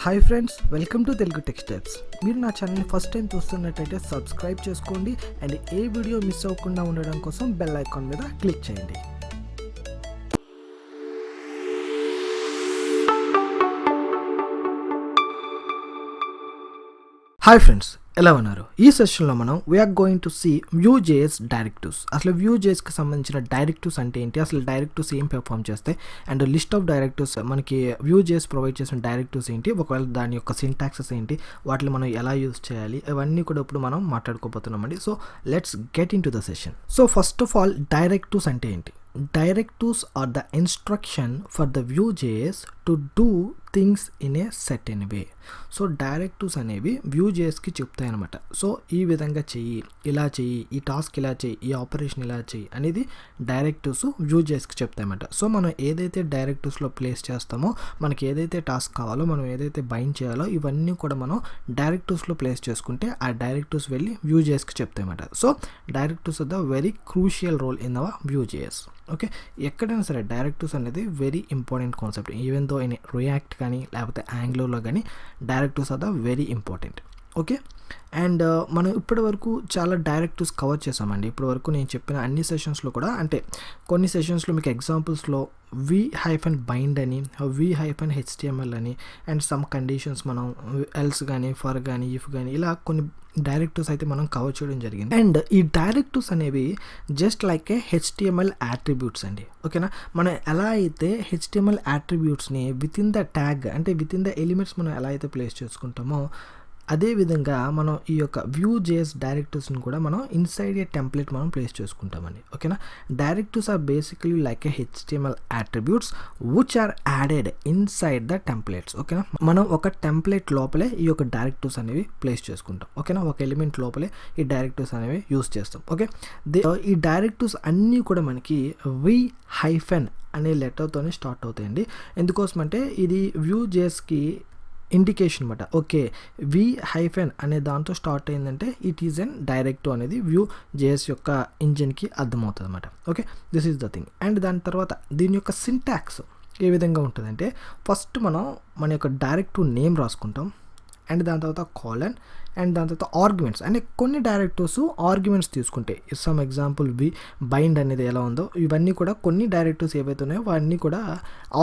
Hi friends, welcome to Telugu tech steps. మీరు నా ఛానల్ని ఫస్ట్ టైం చూస్తున్నట్టయితే సబ్స్క్రైబ్ చేసుకోండి అండ్ ఏ వీడియో మిస్ అవ్వకుండా ఉండడం కోసం బెల్ ఐకాన్ మీద క్లిక్ చేయండి. హాయ్ ఫ్రెండ్స్, ఎలా ఉన్నారు? ఈ సెషన్లో మనం we are going to see Vue.js directives. అసలు Vue.jsకి సంబంధించిన డైరెక్టివ్స్ అంటే ఏంటి, అసలు డైరెక్టివ్స్ ఏం పెర్ఫామ్ చేస్తాయి అండ్ లిస్ట్ ఆఫ్ డైరెక్టివ్స్ మనకి Vue.js ప్రొవైడ్ చేసిన డైరెక్టివ్స్ ఏంటి, ఒకవేళ దాని యొక్క సింటాక్సెస్ ఏంటి, వాటిని మనం ఎలా యూజ్ చేయాలి, ఇవన్నీ కూడా ఇప్పుడు మనం మాట్లాడుకోబోతున్నామండి. So let's get into the session. So first of all, directives అంటే ఏంటి? Directives are the instruction for the Vue.js to do things in a certain way. So directives అనేవి Vue.jsకి చెప్తాయి అనమాట. సో ఈ విధంగా చెయ్యి, ఇలా చెయ్యి, ఈ టాస్క్ ఇలా చెయ్యి, ఈ ఆపరేషన్ ఇలా చెయ్యి అనేది డైరెక్టివ్స్ Vue.jsకి చెప్తాయి అనమాట. సో మనం ఏదైతే డైరెక్టివ్స్లో ప్లేస్ చేస్తామో, మనకి ఏదైతే టాస్క్ కావాలో, మనం ఏదైతే బైండ్ చేయాలో, ఇవన్నీ కూడా మనం డైరెక్టివ్స్లో ప్లేస్ చేసుకుంటే ఆ డైరెక్టివ్స్ వెళ్ళి Vue.jsకి చెప్తాయి అనమాట. So directives are the very crucial role in our Vue.js. Okay, ఎక్కడైనా సరే డైరెక్టివ్స్ అనేది very important concept. Even though in React కానీ లేకపోతే యాంగ్లోలో కానీ directives are the very important. Okay, and మనం ఇప్పటి వరకు చాలా డైరెక్టివ్స్ కవర్ చేసామండి. ఇప్పటి వరకు నేను చెప్పిన అన్ని సెషన్స్లో కూడా, అంటే కొన్ని సెషన్స్లో మీకు ఎగ్జాంపుల్స్లో v-bind అని, v-html అని అండ్ సమ్ కండిషన్స్ మనం ఎల్స్ కానీ, ఫర్ కానీ, ఇఫ్ కానీ, ఇలా కొన్ని డైరెక్టివ్స్ అయితే మనం కవర్ చేయడం జరిగింది. అండ్ ఈ డైరెక్టివ్స్ అనేవి just like a HTML attributes అండి. ఓకేనా, మనం ఎలా అయితే HTML యాట్రిబ్యూట్స్ని విత్ ఇన్ ద ట్యాగ్, అంటే విత్ ఇన్ ద ఎలిమెంట్స్ మనం ఎలా అయితే ప్లేస్ చేసుకుంటామో, అదేవిధంగా మనం ఈ యొక్క Vue.js డైరెక్టివ్స్ని కూడా మనం ఇన్సైడ్ ఏ టెంప్లెట్ మనం ప్లేస్ చేసుకుంటామండి. ఓకేనా, directives are basically like a HTML attributes which are added inside the templates. ఓకేనా, మనం ఒక టెంప్లెట్ లోపలే ఈ యొక్క డైరెక్టివ్స్ అనేవి ప్లేస్ చేసుకుంటాం. ఓకేనా, ఒక ఎలిమెంట్ లోపలే ఈ డైరెక్టివ్స్ అనేవి యూస్ చేస్తాం. ఓకే, ఈ డైరెక్టివ్స్ అన్నీ కూడా మనకి v- అనే లెటర్తోనే స్టార్ట్ అవుతాయండి. ఎందుకోసం అంటే ఇది Vue.jsకి ఇండికేషన్ అనమాట. ఓకే, v- అనే దాంతో స్టార్ట్ అయిందంటే ఇట్ ఈజ్ అన్ డైరెక్టివ్ అనేది Vue.js యొక్క ఇంజిన్కి అర్థమవుతుంది అనమాట. Okay, this is the thing. And దాని తర్వాత దీని యొక్క సింటాక్స్ ఏ విధంగా ఉంటుందంటే, ఫస్ట్ మనం మన యొక్క డైరెక్టివ్ నేమ్ రాసుకుంటాం అండ్ దాని తర్వాత కాలన్ అండ్ దాని తర్వాత ఆర్గ్యుమెంట్స్. అంటే కొన్ని డైరెక్టివ్స్ ఆర్గ్యుమెంట్స్ తీసుకుంటాయి. సమ్ ఎగ్జాంపుల్ బైండ్ అనేది ఎలా ఉందో, ఇవన్నీ కూడా కొన్ని డైరెక్టివ్స్ ఏవైతే ఉన్నాయో అవన్నీ కూడా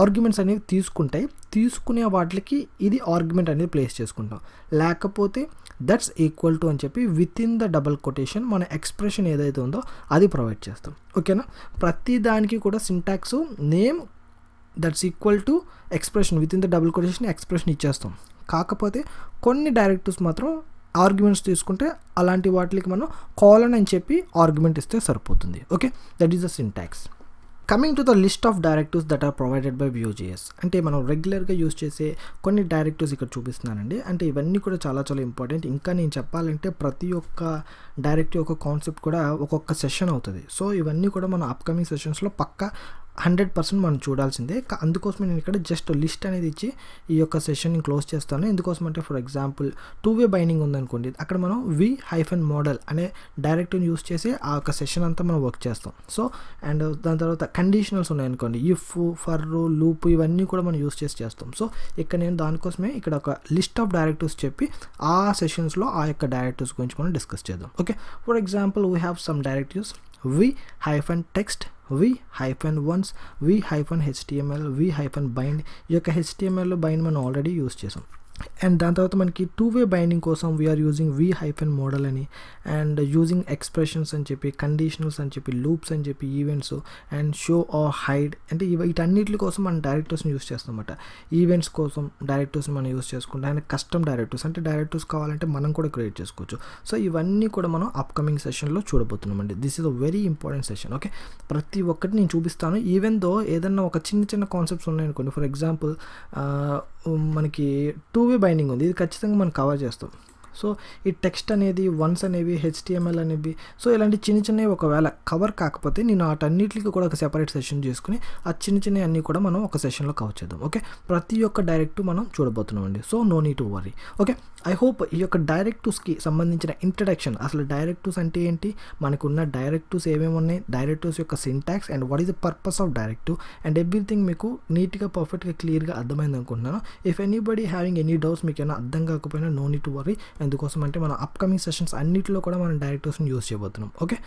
ఆర్గ్యుమెంట్స్ అనేవి తీసుకుంటాయి. తీసుకునే వాటికి ఇది ఆర్గ్యుమెంట్ అనేది ప్లేస్ చేసుకుంటాం. లేకపోతే దట్స్ ఈక్వల్ టు అని చెప్పి with in the double quotation మన ఎక్స్ప్రెషన్ ఏదైతే ఉందో అది ప్రొవైడ్ చేస్తాం. ఓకేనా, ప్రతి దానికి కూడా syntax name that's equal to expression with in the double quotation expression ఇచ్చేస్తాం. కాకపోతే కొన్ని డైరెక్టివ్స్ మాత్రం ఆర్గ్యుమెంట్స్ తీసుకుంటే అలాంటి వాటికి మనం కాలన్ అని చెప్పి ఆర్గ్యుమెంట్ ఇస్తే సరిపోతుంది. Okay, that is the syntax. Coming to the list of directives that are provided by Vue.js. అంటే మనం రెగ్యులర్గా యూజ్ చేసే కొన్ని డైరెక్టివ్స్ ఇక్కడ చూపిస్తున్నానండి. అంటే ఇవన్నీ కూడా చాలా చాలా ఇంపార్టెంట్. ఇంకా నేను చెప్పాలంటే ప్రతి ఒక్క డైరెక్టివ్ యొక్క కాన్సెప్ట్ కూడా ఒక్కొక్క సెషన్ అవుతుంది. సో ఇవన్నీ కూడా మనం అప్కమింగ్ సెషన్స్లో పక్కా 100% మనం చూడాల్సిందే. అందుకోసం నేను ఇక్కడ జస్ట్ లిస్ట్ అనేది ఇచ్చి ఈ యొక్క సెషన్ని క్లోజ్ చేస్తాను. ఎందుకోసం అంటే, ఫర్ ఎగ్జాంపుల్ 2-way బైండింగ్ ఉందనుకోండి, అక్కడ మనం v-model అనే డైరెక్టివ్ని యూస్ చేసి ఆ యొక్క సెషన్ అంతా మనం వర్క్ చేస్తాం. సో అండ్ దాని తర్వాత కండిషనల్స్ ఉన్నాయనుకోండి, ఇఫ్, ఫర్, లూప్, ఇవన్నీ కూడా మనం యూస్ చేస్తాం. సో ఇక్కడ నేను దానికోసమే ఇక్కడ ఒక లిస్ట్ ఆఫ్ డైరెక్టివ్స్ చెప్పి ఆ సెషన్స్లో ఆ యొక్క డైరెక్టివ్స్ గురించి మనం డిస్కస్ చేద్దాం. Okay, for example we have some directives v-text, v-once, v-html, v-bind. ఈ యొక్క HTML బైండ్ మనం ఆల్రెడీ యూస్ చేసాం. అండ్ దాని తర్వాత మనకి 2-way బైండింగ్ కోసం వీఆర్ యూజింగ్ v-model అని, అండ్ యూజింగ్ ఎక్స్ప్రెషన్స్ అని చెప్పి, కండిషనల్స్ అని చెప్పి, లూప్స్ అని చెప్పి, events and show or hide. అంటే వీటన్నిటి కోసం మనం డైరెక్టివ్స్ని యూస్ చేస్తాం అన్నమాట. ఈవెంట్స్ కోసం డైరెక్టివ్స్ని మనం యూస్ చేసుకుంటాం. అండ్ కస్టమ్ డైరెక్టివ్స్, అంటే డైరెక్టివ్స్ కావాలంటే మనం కూడా క్రియేట్ చేసుకోవచ్చు. సో ఇవన్నీ కూడా మనం అప్కమింగ్ సెషన్లో చూడబోతున్నామండి. This is a very important session. Okay, ప్రతి ఒక్కటి నేను చూపిస్తాను. ఈవెన్ దో ఏదన్నా ఒక చిన్న చిన్న కాన్సెప్ట్స్ ఉన్నాయనుకోండి, ఫర్ ఎగ్జాంపుల్ మనకి 2-way బైండింగ్ ఉంది, ఇది ఖచ్చితంగా మనం కవర్ చేస్తాం. సో ఈ టెక్స్ట్ అనేది వన్స్ అనేవి HTML అనేవి సో ఇలాంటి చిన్న చిన్నవి ఒకవేళ కవర్ కాకపోతే నేను వాటన్నిటికి కూడా ఒక సెపరేట్ సెషన్ చేసుకుని ఆ చిన్న చిన్నవి అన్నీ కూడా మనం ఒక సెషన్లో కవర్ చేద్దాం. ఓకే, ప్రతి ఒక్క డైరెక్ట్ మనం చూడబోతున్నాం అండి. So no need to worry. Okay, I hope ఈ యొక్క డైరెక్టివ్స్కి సంబంధించిన ఇంట్రడక్షన్, అసలు డైరెక్టివ్స్ అంటే ఏంటి, మనకున్న డైరెక్టివ్స్ ఏమేమి ఉన్నాయి, డైరెక్టివ్స్ యొక్క syntax and what is the purpose of directive and everything మీకు నీట్గా పర్ఫెక్ట్గా క్లియర్గా అర్థమైంది అనుకుంటున్నాను. If anybody having any doubts, మీకు ఏమైనా అర్థం కాకపోయినా నో నీడ్ టు వరీ. ఎందుకోసం అంటే మన అప్కమింగ్ సెషన్స్ అన్నింటిలో కూడా మనం డైరెక్టివ్స్ని యూస్ చేయబోతున్నాం. Okay,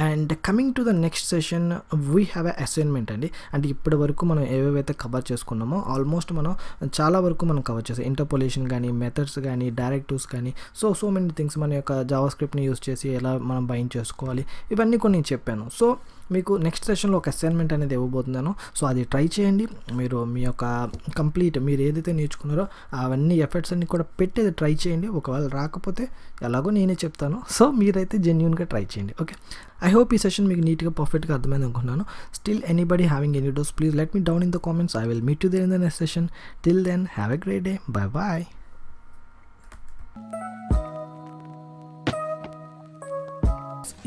and coming to the next session we have a assignment అండి. అంటే ఇప్పటి వరకు మనం ఏవేవైతే కవర్ చేసుకున్నామో ఆల్మోస్ట్ మనం చాలా వరకు మనం కవర్ చేసాం. ఇంటర్పోలేషన్ కానీ, మెథడ్స్ కానీ, డైరెక్టివ్స్ కానీ, సో మెనీ థింగ్స్ మన యొక్క జావా స్క్రిప్ట్ని యూస్ చేసి ఎలా మనం బైండ్ చేసుకోవాలి, ఇవన్నీ కొన్ని నేను చెప్పాను. సో మీకు నెక్స్ట్ సెషన్లో ఒక అసైన్మెంట్ అనేది ఇవ్వబోతున్నాను. సో అది ట్రై చేయండి. మీరు మీ యొక్క కంప్లీట్ మీరు ఏదైతే నేర్చుకున్నారో అవన్నీ ఎఫర్ట్స్ అన్ని కూడా పెట్టేది ట్రై చేయండి. ఒకవేళ రాకపోతే ఎలాగో నేనే చెప్తాను. సో మీరైతే జెన్యూన్గా ట్రై చేయండి. ఓకే, ఐ హోప్ ఈ సెషన్ మీకు నీట్గా పర్ఫెక్ట్గా అర్థమైంది అనుకుంటున్నాను. Still anybody having any doubts please let me down in the comments. I will meet you there in the next session. Till then have a great day. Bye bye.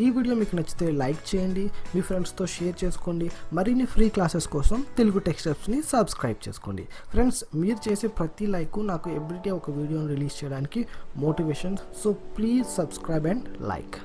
ఈ video మీకు నచ్చితే like చేయండి, మీ ఫ్రెండ్స్తో share చేసుకోండి. మరిన్ని free classes కోసం Telugu tech స్టెప్స్ని subscribe చేసుకోండి. Friends, మీరు చేసే ప్రతి లైక్ నాకు ఎవ్రీడే ఒక వీడియోని రిలీజ్ చేయడానికి motivation. So please subscribe and like.